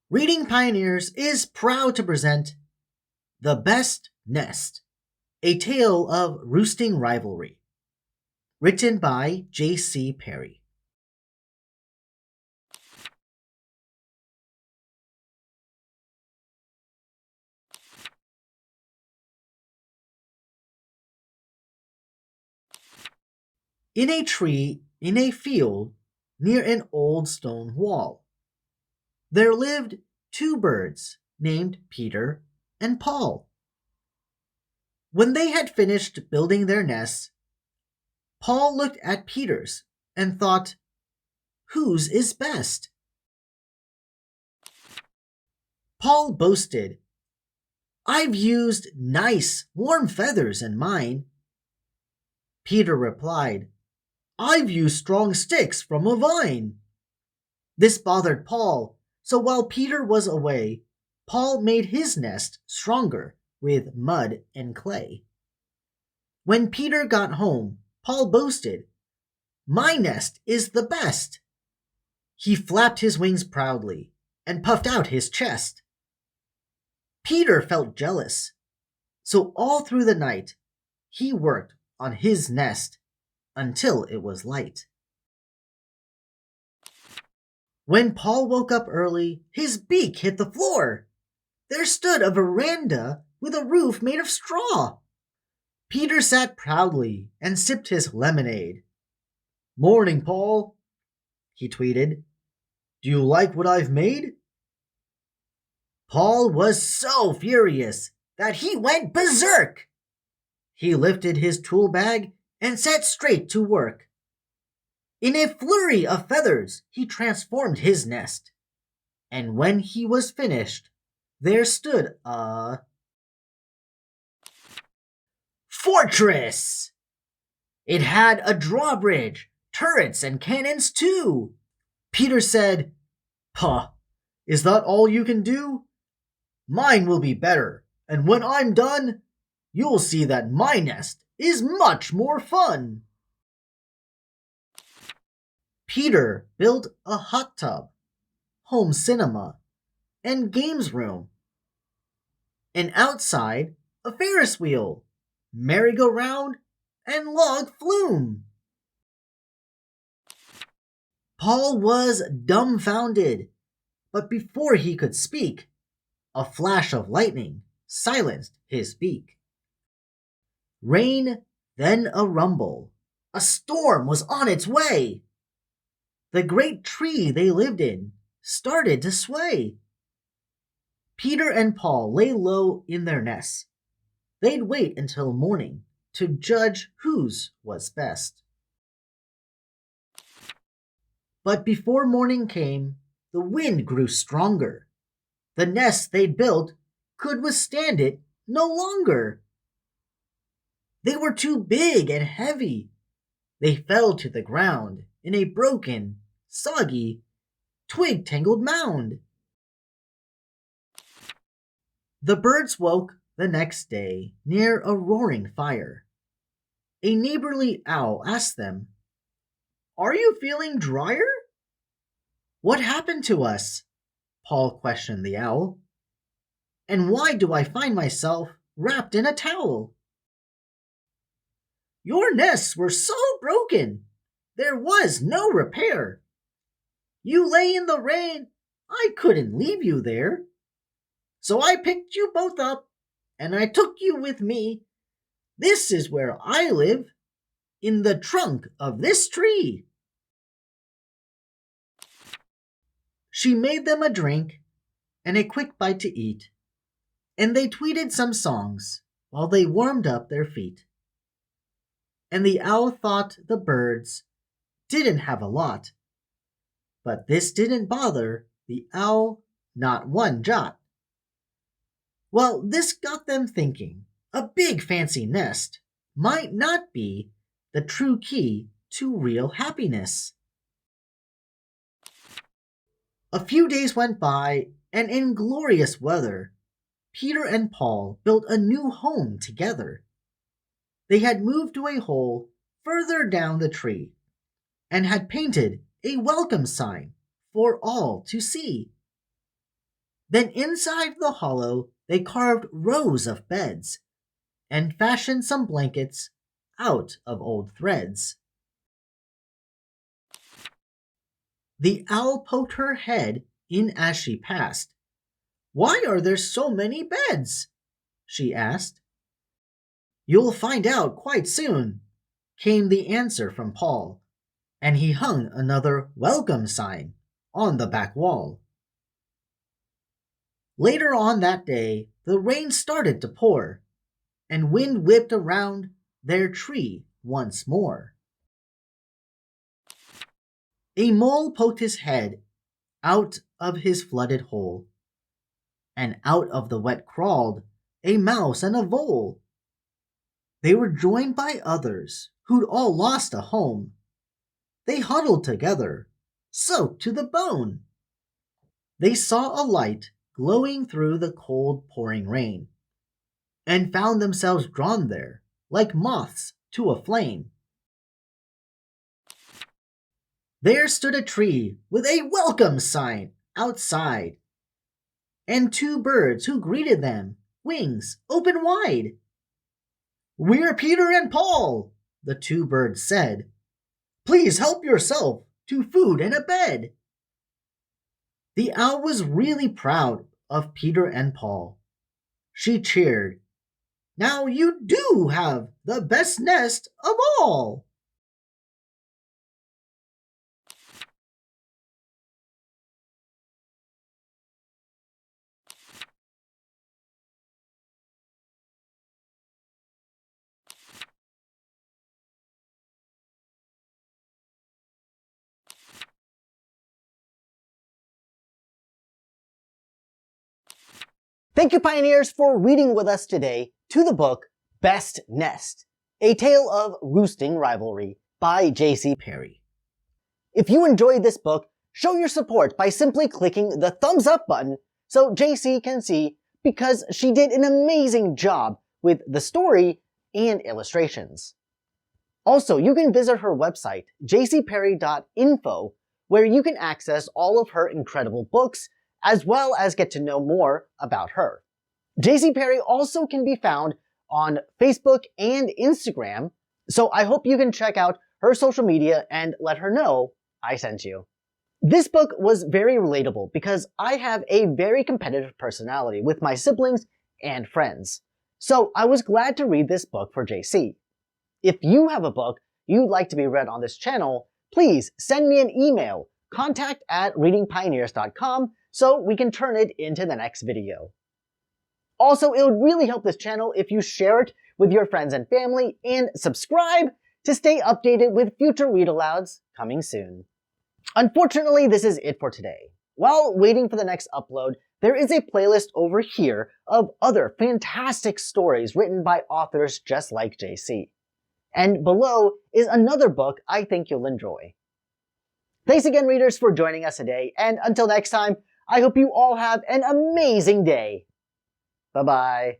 Reading Pioneers is proud to present The Best Nest, a tale of roosting rivalry, written by J.C. Perry. In a tree in a field near an old stone wall, there lived two birds named Peter and Paul. When they had finished building their nests, Paul looked at Peter's and thought, whose is best? Paul boasted, I've used nice, warm feathers in mine. Peter replied, I've used strong sticks from a vine. This bothered Paul, so while Peter was away, Paul made his nest stronger with mud and clay. When Peter got home, Paul boasted, My nest is the best. He flapped his wings proudly and puffed out his chest. Peter felt jealous, so all through the night he worked on his nest until it was light. When Paul woke up early, his beak hit the floor. There stood a veranda with a roof made of straw. Peter sat proudly and sipped his lemonade. Morning, Paul, he tweeted. Do you like what I've made? Paul was so furious that he went berserk. He lifted his tool bag and set straight to work. In a flurry of feathers, he transformed his nest. And when he was finished, there stood a fortress. It had a drawbridge, turrets, and cannons too. Peter said, Puh, is that all you can do? Mine will be better, and when I'm done, you'll see that my nest is much more fun. Peter built a hot tub, home cinema, and games room, and outside a Ferris wheel, merry-go-round, and log flume. Paul was dumbfounded, but before he could speak, a flash of lightning silenced his beak. Rain, then a rumble. A storm was on its way. The great tree they lived in started to sway. Peter and Paul lay low in their nests. They'd wait until morning to judge whose was best. But before morning came, the wind grew stronger. The nest they'd built could withstand it no longer. They were too big and heavy. They fell to the ground in a broken, soggy, twig-tangled mound. The birds woke the next day near a roaring fire. A neighborly owl asked them, Are you feeling drier? What happened to us? Paul questioned the owl. And why do I find myself wrapped in a towel? Your nests were so broken, there was no repair. You lay in the rain, I couldn't leave you there. So I picked you both up, and I took you with me. This is where I live, in the trunk of this tree. She made them a drink and a quick bite to eat, and they tweeted some songs while they warmed up their feet. And the owl thought the birds didn't have a lot, but this didn't bother the owl not one jot. Well, this got them thinking. A big fancy nest might not be the true key to real happiness. A few days went by, and in glorious weather, Peter and Paul built a new home together. They had moved to a hole further down the tree and had painted a welcome sign for all to see. Then inside the hollow, they carved rows of beds and fashioned some blankets out of old threads. The owl poked her head in as she passed. "Why are there so many beds?" she asked. "You'll find out quite soon," came the answer from Paul, and he hung another welcome sign on the back wall. Later on that day, the rain started to pour, and wind whipped around their tree once more. A mole poked his head out of his flooded hole, and out of the wet crawled a mouse and a vole. They were joined by others who'd all lost a home. They huddled together, soaked to the bone. They saw a light glowing through the cold pouring rain, and found themselves drawn there like moths to a flame. There stood a tree with a welcome sign outside, and two birds who greeted them, wings open wide. "We're Peter and Paul," the two birds said. "Please help yourself to food and a bed." The owl was really proud of Peter and Paul. She cheered, "Now you do have the best nest of all." Thank you, Pioneers, for reading with us today to the book Best Nest, A Tale of Roosting Rivalry by J.C. Perry. If you enjoyed this book, show your support by simply clicking the thumbs up button so JC can see, because she did an amazing job with the story and illustrations. Also, you can visit her website, jcperry.info, where you can access all of her incredible books, as well as get to know more about her. JC Perry also can be found on Facebook and Instagram, so I hope you can check out her social media and let her know I sent you. This book was very relatable because I have a very competitive personality with my siblings and friends, so I was glad to read this book for JC. If you have a book you'd like to be read on this channel, please send me an email, contact@readingpioneers.com, so we can turn it into the next video. Also, it would really help this channel if you share it with your friends and family, and subscribe to stay updated with future read-alouds coming soon. Unfortunately, this is it for today. While waiting for the next upload, there is a playlist over here of other fantastic stories written by authors just like JC. And below is another book I think you'll enjoy. Thanks again, readers, for joining us today, and until next time, I hope you all have an amazing day. Bye-bye.